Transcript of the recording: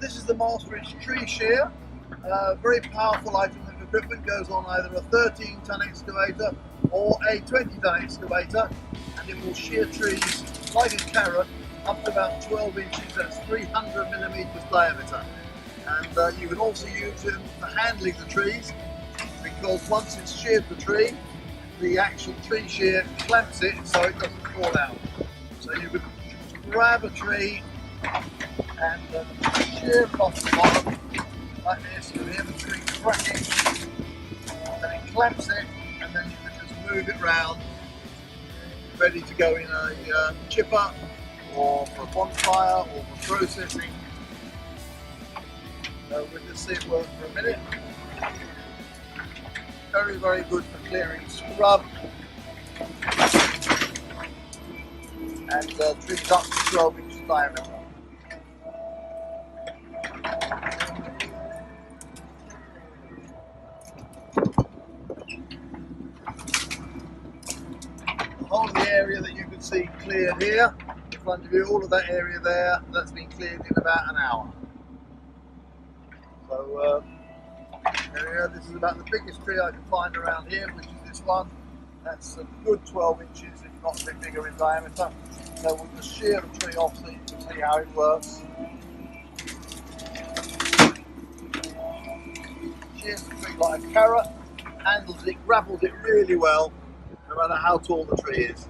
This is the Masterhitch Tree Shear. Very powerful item of equipment, goes on either a 13-ton excavator or a 20-ton excavator, and it will shear trees like a carrot up to about 12 inches, that's 300 millimeters diameter. And you can also use it for handling the trees, because once it's sheared the tree, the actual tree shear clamps it so it doesn't fall out. So you can grab a tree and shear across the bottom like this. You can hear the tree cracking, and it clamps it, and then you can just move it round, ready to go in a chipper or for a bonfire or for processing. So we'll just see it work for a minute. Very, very good for clearing scrub and trees up to 12 inches diameter. The whole of the area that you can see cleared here in front of you, all of that area there, that's been cleared in about an hour. So this is about the biggest tree I can find around here, which is this one. That's a good 12 inches, if not a bit bigger in diameter. So we'll just shear the tree off so you can see how it works. Shears the tree like a carrot, handles it, grapples it really well, no matter how tall the tree is.